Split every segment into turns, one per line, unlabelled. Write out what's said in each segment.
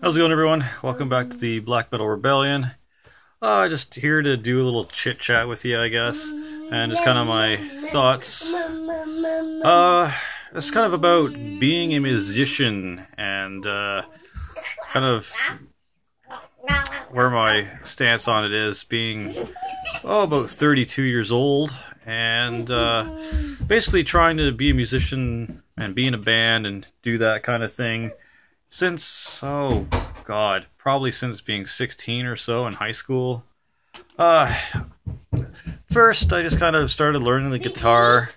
How's it going, everyone? Welcome back to the Black Metal Rebellion. Just here to do a little chit chat with you, I guess, and just kind of my thoughts. It's kind of about being a musician and kind of where my stance on it is, being about 32 years old, and basically trying to be a musician and be in a band and do that kind of thing since, oh god, probably since being 16 or so in high school. First, I just kind of started learning the guitar,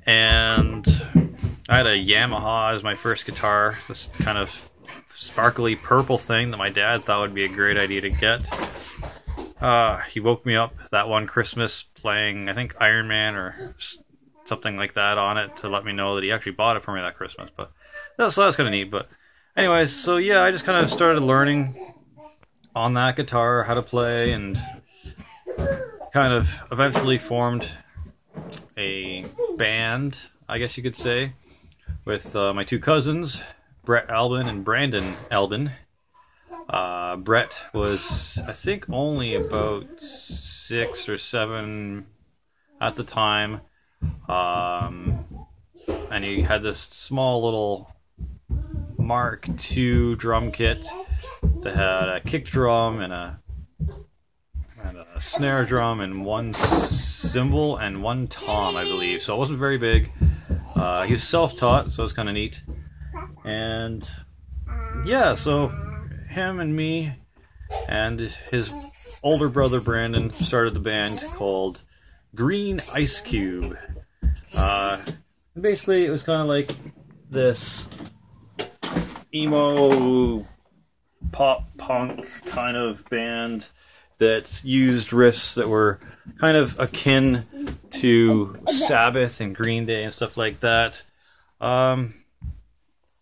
and I had a Yamaha as my first guitar, this kind of sparkly purple thing that my dad thought would be a great idea to get. He woke me up that one Christmas playing, I think, Iron Man or something like that on it to let me know that he actually bought it for me that Christmas. But so that was kind of neat. But anyways, so yeah, I just kind of started learning on that guitar how to play, and kind of eventually formed a band, I guess you could say, with my two cousins, Brett Albin and Brandon Albin. Brett was, I think, only about 6 or 7 at the time, and he had this small little Mark II drum kit that had a kick drum and a snare drum and one cymbal and one tom, I believe. So it wasn't very big. He was self-taught, so it was kind of neat. And yeah, so him and me and his older brother Brandon started the band called Green Ice Cube. Basically, it was kind of like this emo pop punk kind of band that used riffs that were kind of akin to Sabbath and Green Day and stuff like that. And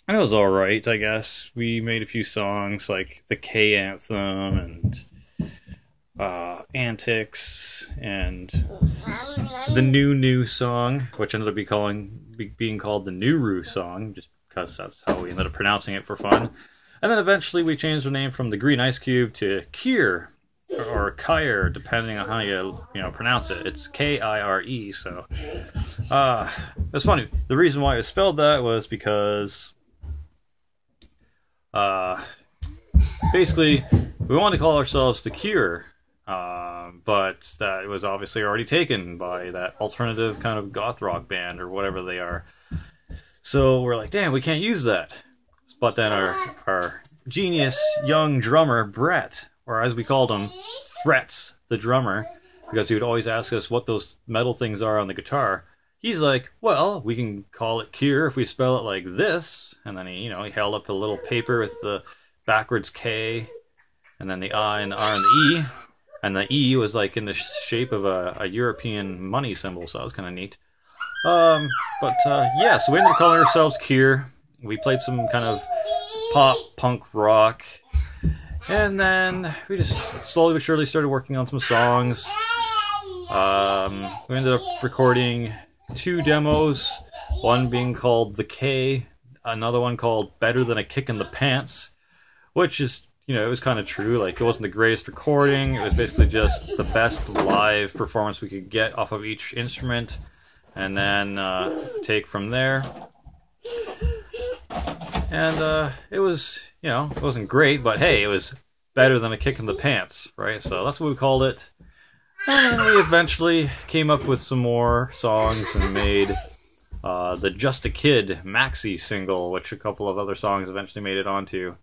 it was alright, I guess. We made a few songs like the K Anthem and Antics and the New song, which ended up being called the Nuru song, just because that's how we ended up pronouncing it for fun. And then eventually we changed the name from the Green Ice Cube to Kire, or Kire, depending on how you pronounce it. It's K-I-R-E, so it's funny. The reason why it was spelled that was because basically we wanted to call ourselves the Cure, but that was obviously already taken by that alternative kind of goth rock band or whatever they are. So we're like, damn, we can't use that. But then our genius young drummer, Brett, or as we called him, Frets, the drummer, because he would always ask us what those metal things are on the guitar. He's like, well, we can call it Cure if we spell it like this. And then he held up a little paper with the backwards K, and then the I and the R and the E. And the E was like in the shape of a European money symbol, so that was kind of neat. Yeah, so we ended up calling ourselves Cure. We played some kind of pop, punk rock. And then we just slowly but surely started working on some songs. We ended up recording 2 demos, one being called The K, another one called Better Than a Kick in the Pants, which is, it was kind of true. Like, it wasn't the greatest recording. It was basically just the best live performance we could get off of each instrument, and then take from there. And it was, it wasn't great, but hey, it was better than a kick in the pants, right? So that's what we called it. And then we eventually came up with some more songs and made the Just a Kid maxi single, which a couple of other songs eventually made it onto.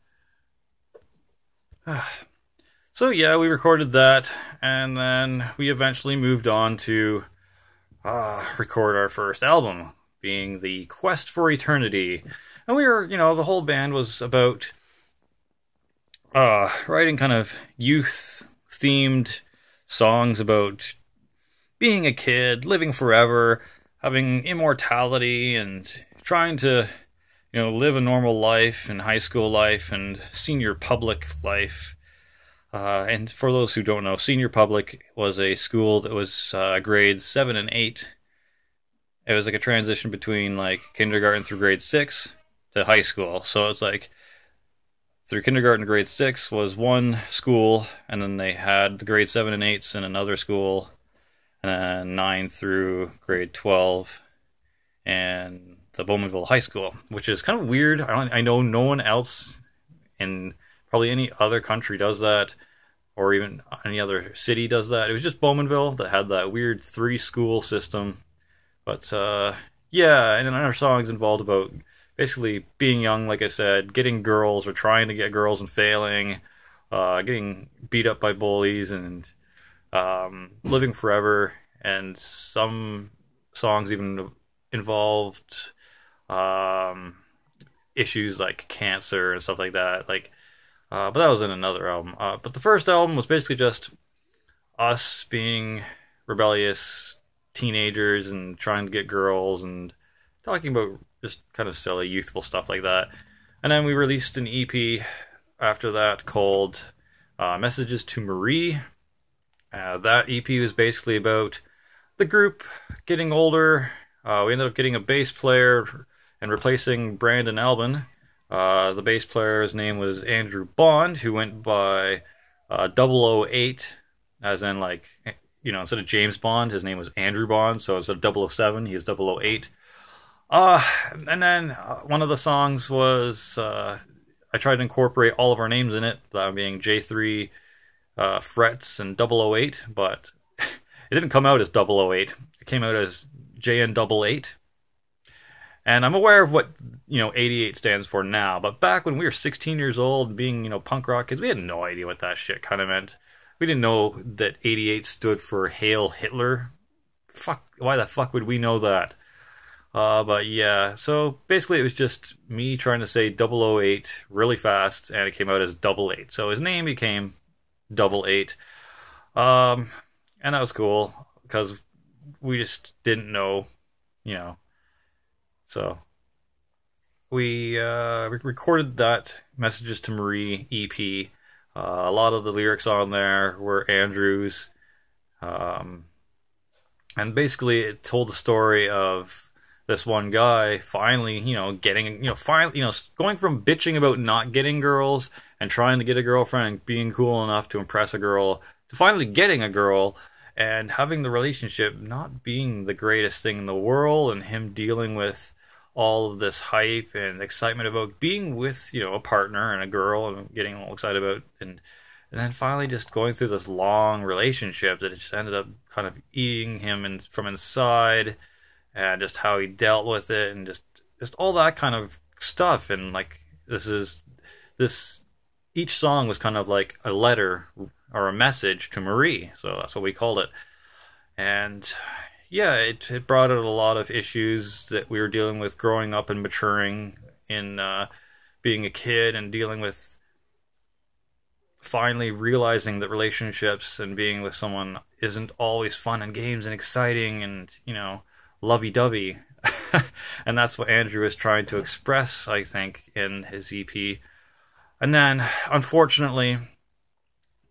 So yeah, we recorded that, and then we eventually moved on to record our first album, being The Quest for Eternity. And we were, the whole band was about writing kind of youth-themed songs about being a kid, living forever, having immortality, and trying to, live a normal life and high school life and senior public life. And for those who don't know, senior public was a school that was grades 7 and 8. It was like a transition between like kindergarten through grade 6 to high school. So it's like through kindergarten to grade 6 was one school, and then they had the grade 7 and 8s in another school, and then 9 through grade 12 and the Bowmanville High School, which is kind of weird. I know no one else in probably any other country does that, or even any other city does that. It was just Bowmanville that had that weird 3-school system. But yeah, and then our songs involved about basically being young, like I said, getting girls or trying to get girls and failing, getting beat up by bullies, and living forever. And some songs even involved issues like cancer and stuff like that. But that was in another album. But the first album was basically just us being rebellious teenagers and trying to get girls and talking about just kind of silly, youthful stuff like that. And then we released an EP after that called Messages to Marie. That EP was basically about the group getting older. We ended up getting a bass player and replacing Brandon Albin. The bass player's name was Andrew Bond, who went by 008, as in, like, you know, instead of James Bond, his name was Andrew Bond, so instead of 007, he was 008. And then one of the songs was, I tried to incorporate all of our names in it, that being J3, Frets, and 008, but it didn't come out as 008. It came out as JN88. And I'm aware of what, you know, 88 stands for now, but back when we were 16 years old, being, you know, punk rock kids, we had no idea what that shit kind of meant. We didn't know that 88 stood for Hail Hitler. Fuck, why the fuck would we know that? But yeah, so basically it was just me trying to say 008 really fast, and it came out as 88. So his name became 88. And that was cool, because we just didn't know, you know. So we recorded that Messages to Marie EP. A lot of the lyrics on there were Andrew's. And basically it told the story of this one guy finally, you know, getting, you know, finally, you know, going from bitching about not getting girls and trying to get a girlfriend and being cool enough to impress a girl to finally getting a girl and having the relationship not being the greatest thing in the world, and him dealing with all of this hype and excitement about being with, you know, a partner and a girl and getting all excited about, and then finally just going through this long relationship that just ended up kind of eating him from inside, and just how he dealt with it, and just all that kind of stuff. And like each song was kind of like a letter or a message to Marie, so that's what we called it. And yeah, it brought out a lot of issues that we were dealing with growing up and maturing in being a kid, and dealing with finally realizing that relationships and being with someone isn't always fun and games and exciting and, you know, lovey-dovey. And that's what Andrew is trying to express, I think, in his EP. And then, unfortunately,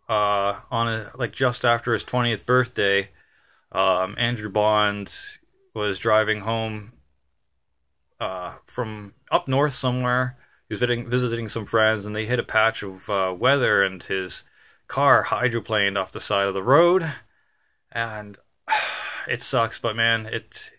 like just after his 20th birthday, Andrew Bond was driving home from up north somewhere. He was visiting some friends, and they hit a patch of weather, and his car hydroplaned off the side of the road. And it sucks, but man, it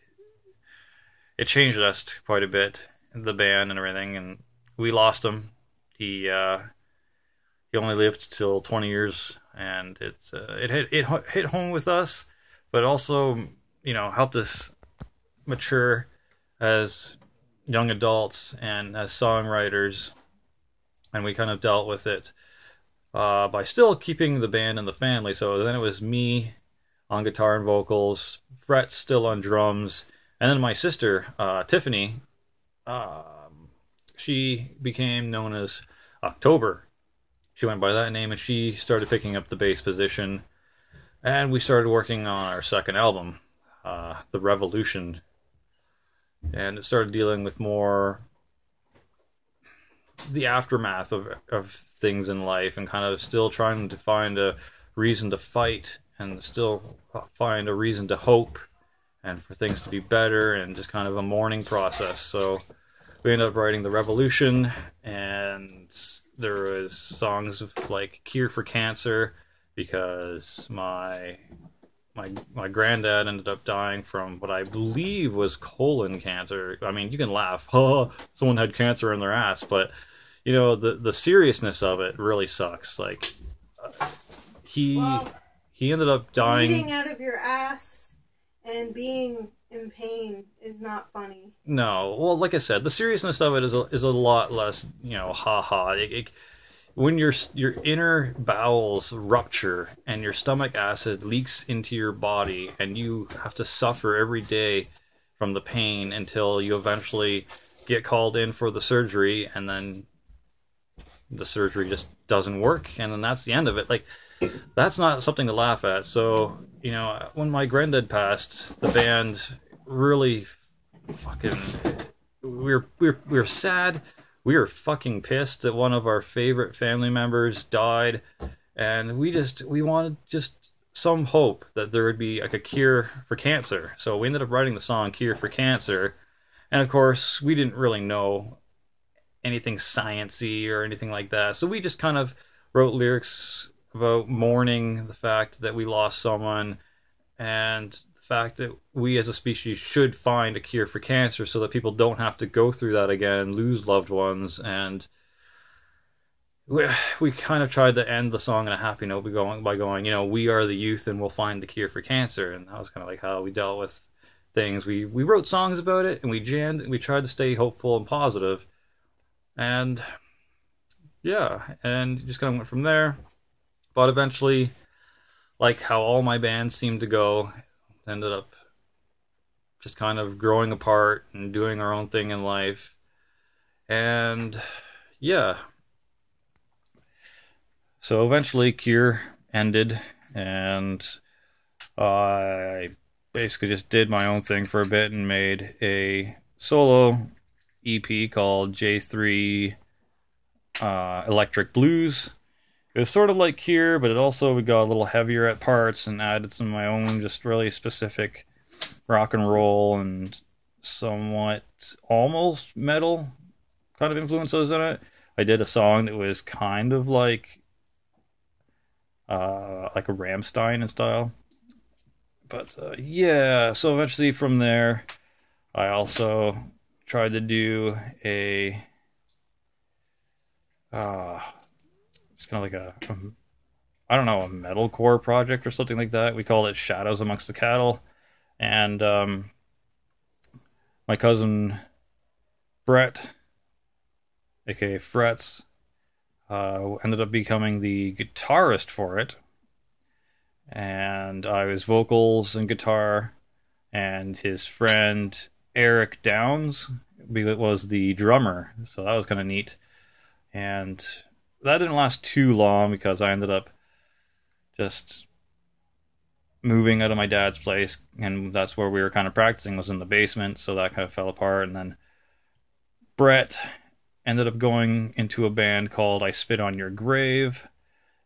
changed us quite a bit, the band and everything, and we lost him. He only lived till 20 years, and it hit home with us, but also, you know, helped us mature as young adults and as songwriters, and we kind of dealt with it by still keeping the band and the family. So then it was me on guitar and vocals, Fret's still on drums, and then my sister, Tiffany, she became known as October. She went by that name, and she started picking up the bass position, and we started working on our second album, The Revolution, and it started dealing with more the aftermath of things in life, and kind of still trying to find a reason to fight, and still find a reason to hope, and for things to be better, and just kind of a mourning process. So we ended up writing The Revolution, and there was songs of like Cure for Cancer, because my granddad ended up dying from what I believe was colon cancer. I mean, you can laugh, oh, someone had cancer in their ass, but you know, the seriousness of it really sucks. Like he ended up dying.
Bleeding out of your ass and being in pain is not funny.
No, well, like I said, the seriousness of it is a lot less, you know, ha. When your inner bowels rupture and your stomach acid leaks into your body, and you have to suffer every day from the pain until you eventually get called in for the surgery, and then the surgery just doesn't work, and then that's the end of it. Like, that's not something to laugh at. So, you know, when my granddad passed, the band really fucking, we were sad. We were fucking pissed that one of our favorite family members died, and we wanted just some hope that there would be like a cure for cancer. So we ended up writing the song Cure for Cancer, and of course we didn't really know anything sciencey or anything like that. So we just kind of wrote lyrics about mourning the fact that we lost someone, and the fact that we as a species should find a cure for cancer so that people don't have to go through that again, lose loved ones. And we kind of tried to end the song on a happy note by going, you know, we are the youth and we'll find the cure for cancer. And that was kind of like how we dealt with things. We wrote songs about it, and we jammed, and we tried to stay hopeful and positive. And yeah, and just kind of went from there. But eventually, like how all my bands seemed to go, ended up just kind of growing apart and doing our own thing in life. And yeah. So eventually Cure ended, and I basically just did my own thing for a bit and made a solo EP called J3 Electric Blues. It was sort of like Cure, but we got a little heavier at parts and added some of my own just really specific rock and roll and somewhat almost metal kind of influences in it. I did a song that was kind of like a Rammstein in style. But yeah, so eventually from there, I also tried to do a it's kind of like I don't know, a metalcore project or something like that. We called it Shadows Amongst the Cattle. And my cousin Brett, aka Frets, ended up becoming the guitarist for it. And I was vocals and guitar, and his friend Eric Downs was the drummer. So that was kind of neat. And that didn't last too long because I ended up just moving out of my dad's place, and that's where we were kind of practicing, was in the basement, so that kind of fell apart. And then Brett ended up going into a band called I Spit on Your Grave,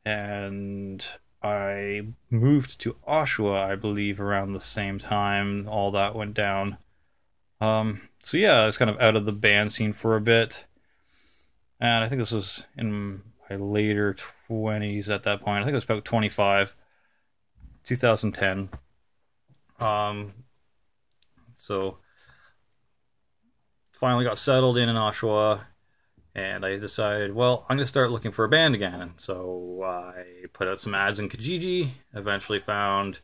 and I moved to Oshawa, I believe, around the same time all that went down. So yeah, I was kind of out of the band scene for a bit. And I think this was in my later 20s at that point. I think it was about 25, 2010. So finally got settled in Oshawa, and I decided, well, I'm going to start looking for a band again. So I put out some ads in Kijiji, eventually found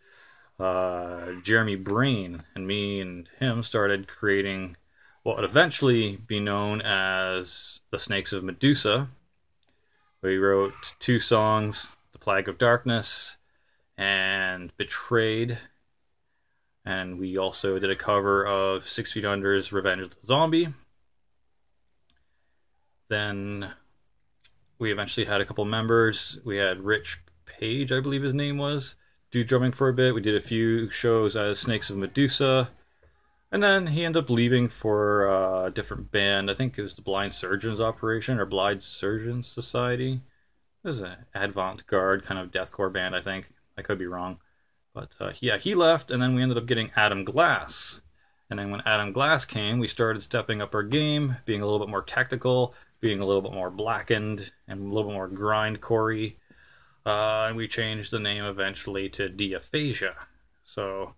Jeremy Brain, and me and him started creating what would eventually be known as the Snakes of Medusa. We wrote 2 songs, The Plague of Darkness and Betrayed. And we also did a cover of 6 Feet Under's Revenge of the Zombie. Then we eventually had a couple members. We had Rich Page, I believe his name was, do drumming for a bit. We did a few shows as Snakes of Medusa. And then he ended up leaving for a different band. I think it was the Blind Surgeons Operation, or Blind Surgeons Society. It was an avant-garde kind of deathcore band, I think. I could be wrong. But yeah, he left, and then we ended up getting Adam Glass. And then when Adam Glass came, we started stepping up our game, being a little bit more technical, being a little bit more blackened and a little bit more grindcore-y. And we changed the name eventually to Deiphagia. So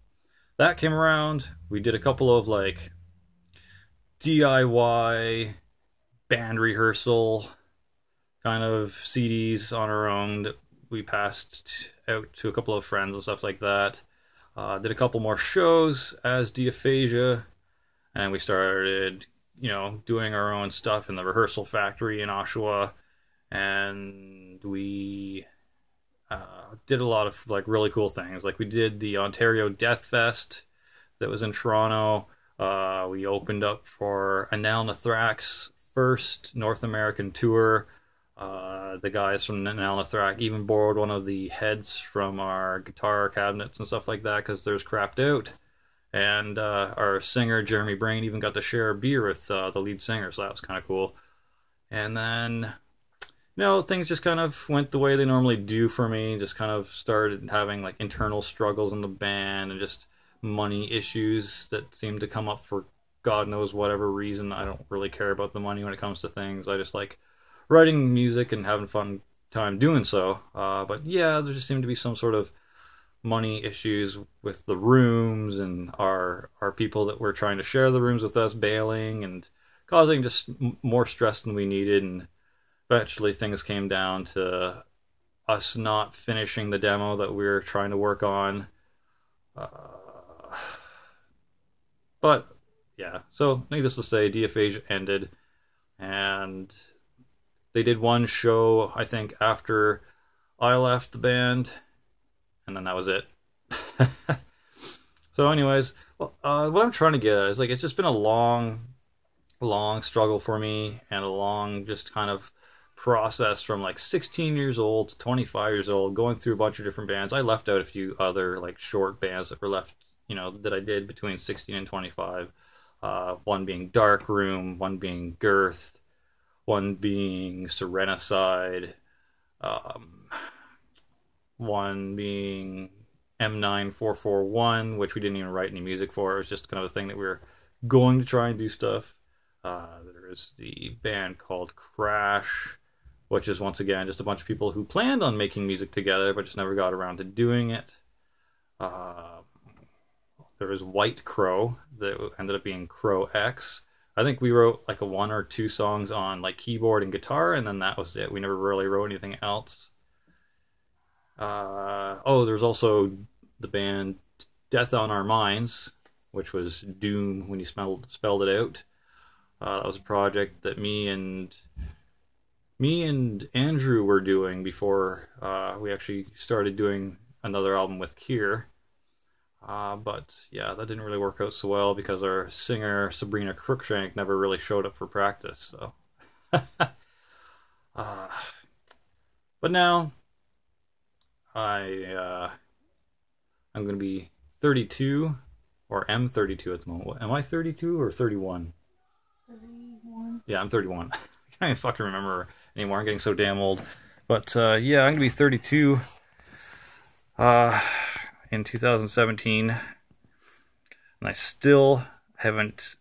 that came around. We did a couple of like DIY band rehearsal kind of CDs on our own that we passed out to a couple of friends and stuff like that. Did a couple more shows as Deiphagia, and we started, doing our own stuff in the rehearsal factory in Oshawa, and we did a lot of like really cool things. Like we did the Ontario Death Fest that was in Toronto. We opened up for Anal Nathrak's first North American tour. The guys from Anal Nathrak even borrowed one of the heads from our guitar cabinets and stuff like that because theirs crapped out. And our singer, Jeremy Brain, even got to share a beer with the lead singer, so that was kind of cool. And then, things just kind of went the way they normally do for me. Just kind of started having like internal struggles in the band and just money issues that seemed to come up for God knows whatever reason. I don't really care about the money when it comes to things. I just like writing music and having fun time doing so. But yeah, there just seemed to be some sort of money issues with the rooms and our people that were trying to share the rooms with us bailing and causing just more stress than we needed. And eventually things came down to us not finishing the demo that we were trying to work on. But yeah, so needless to say, Deiphagia ended, and they did one show, I think, after I left the band, and then that was it. So anyways, what I'm trying to get at is, like, it's just been a long struggle for me, and a long just kind of process from like 16 years old to 25 years old, going through a bunch of different bands. I left out a few other like short bands that were left, that I did between 16 and 25. One being DarkRoom, one being GirtH, one being Surrenicide, one being M9441, which we didn't even write any music for. It was just kind of a thing that we were going to try and do stuff. There is the band called Crash, which is once again just a bunch of people who planned on making music together but just never got around to doing it. There was White Crow that ended up being Crow X. I think we wrote like a 1 or 2 songs on like keyboard and guitar, and then that was it. We never really wrote anything else. There's also the band Death on Our Minds, which was Doom when you spelled it out. That was a project that me and Andrew were doing before we actually started doing another album with Kire. But yeah, that didn't really work out so well because our singer Sabrina Crookshank never really showed up for practice. So, but now I'm going to be 32, or am 32 at the moment. Am I 32 or 31?
31.
Yeah, I'm 31. I can't even fucking remember anymore. I'm getting so damn old. But yeah, I'm going to be 32. In 2017, and I still haven't,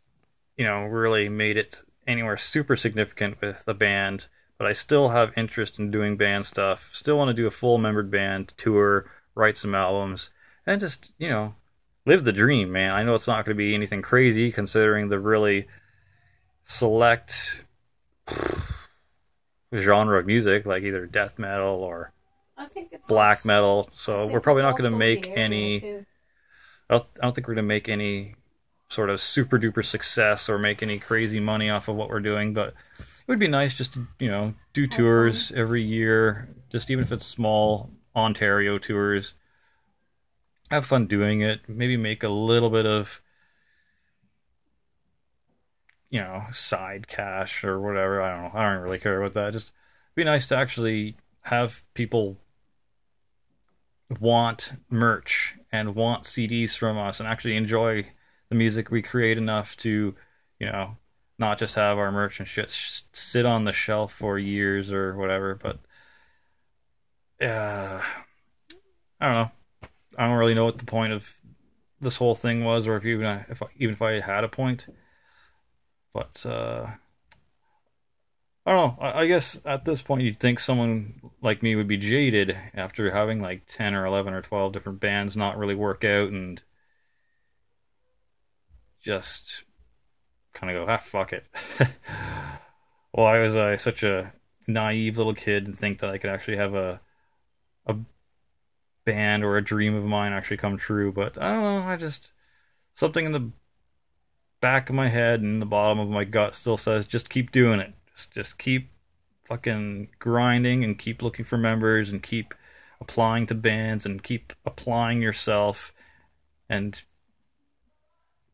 really made it anywhere super significant with the band, but I still have interest in doing band stuff. Still want to do a full membered band, tour, write some albums, and just, live the dream, man. I know it's not going to be anything crazy considering the really select genre of music, like either death metal or
I think it's
black metal, so we're probably not going to make any.
Too.
I don't think we're going to make any sort of super duper success or make any crazy money off of what we're doing. But it would be nice just to do tours every year, just even if it's small Ontario tours. Have fun doing it. Maybe make a little bit of side cash or whatever. I don't know. I don't really care about that. Just be nice to actually have people want merch and want CDs from us and actually enjoy the music we create enough to, not just have our merch and shit sit on the shelf for years or whatever. But I don't know. I don't really know what the point of this whole thing was, or if I had a point. But I don't know. I guess at this point you'd think someone like me would be jaded after having like 10 or 11 or 12 different bands not really work out and just kind of go, ah, fuck it. Why was I such a naive little kid and think that I could actually have a band or a dream of mine actually come true? But I don't know, I just, something in the back of my head and the bottom of my gut still says, just keep doing it. Just keep fucking grinding and keep looking for members and keep applying to bands and keep applying yourself, and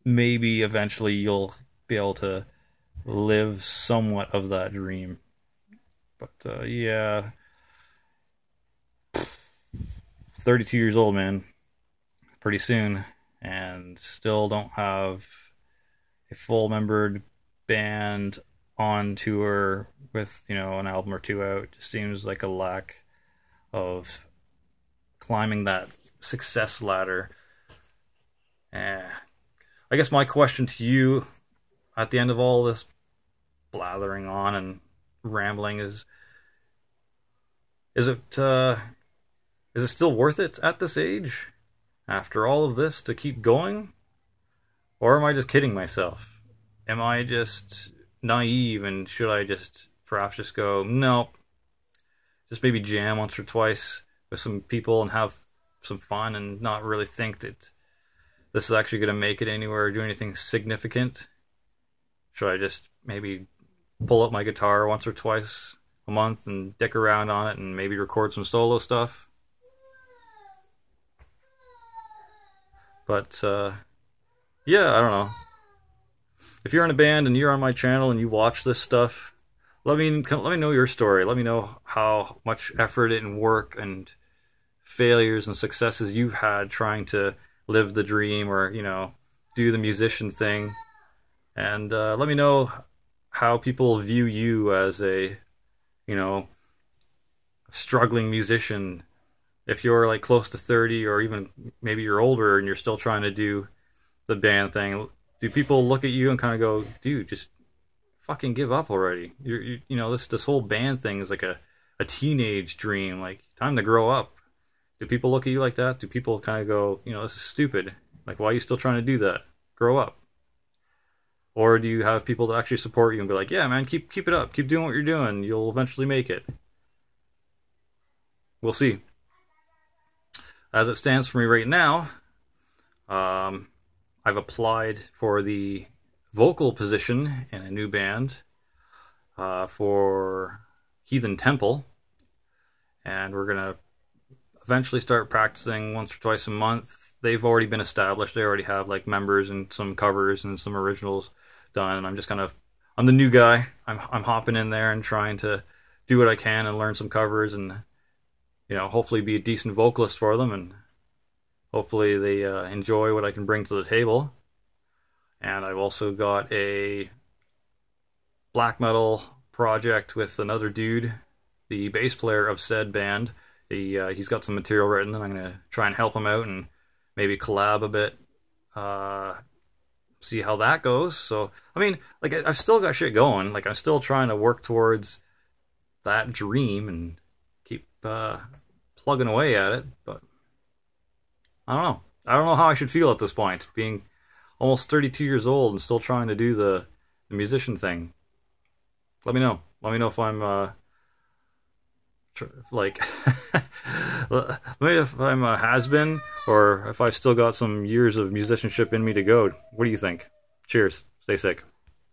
maybe eventually you'll be able to live somewhat of that dream. But yeah, 32 years old, man, pretty soon, and still don't have a full membered band on tour with, you know, an album or two out. It just seems like a lack of climbing that success ladder. I guess my question to you at the end of all this blathering on and rambling is it still worth it at this age after all of this to keep going? Or am I just kidding myself? Am I just naive, and should I just perhaps just go, no, just maybe jam once or twice with some people and have some fun and not really think that this is actually going to make it anywhere or do anything significant? Should I just maybe pull up my guitar once or twice a month and dick around on it and maybe record some solo stuff? But yeah, I don't know. If you're in a band and you're on my channel and you watch this stuff, let me know your story. Let me know how much effort and work and failures and successes you've had trying to live the dream, or, you know, do the musician thing. And let me know how people view you as a, you know, struggling musician. If you're like close to 30, or even maybe you're older and you're still trying to do the band thing, do people look at you and kind of go, dude, just fucking give up already? You know, this whole band thing is like a teenage dream, like time to grow up. Do people look at you like that? Do people kind of go, you know, this is stupid, like why are you still trying to do that? Grow up. Or do you have people that actually support you and be like, yeah, man, keep it up, keep doing what you're doing, you'll eventually make it? We'll see. As it stands for me right now, I've applied for the vocal position in a new band for Heathen Temple, and we're gonna eventually start practicing once or twice a month. They've already been established. They already have like members and some covers and some originals done, and I'm just I'm the new guy. I'm hopping in there and trying to do what I can and learn some covers, and, you know, hopefully be a decent vocalist for them, and hopefully they enjoy what I can bring to the table. And I've also got a black metal project with another dude, the bass player of said band. He's got some material written, and I'm going to try and help him out and maybe collab a bit, see how that goes. So, I mean, like, I've still got shit going. Like, I'm still trying to work towards that dream and keep plugging away at it, but I don't know. I don't know how I should feel at this point, being almost 32 years old and still trying to do the musician thing. Let me know. Let me know if I'm like maybe if I'm a has-been, or if I've still got some years of musicianship in me to go. What do you think? Cheers. Stay sick.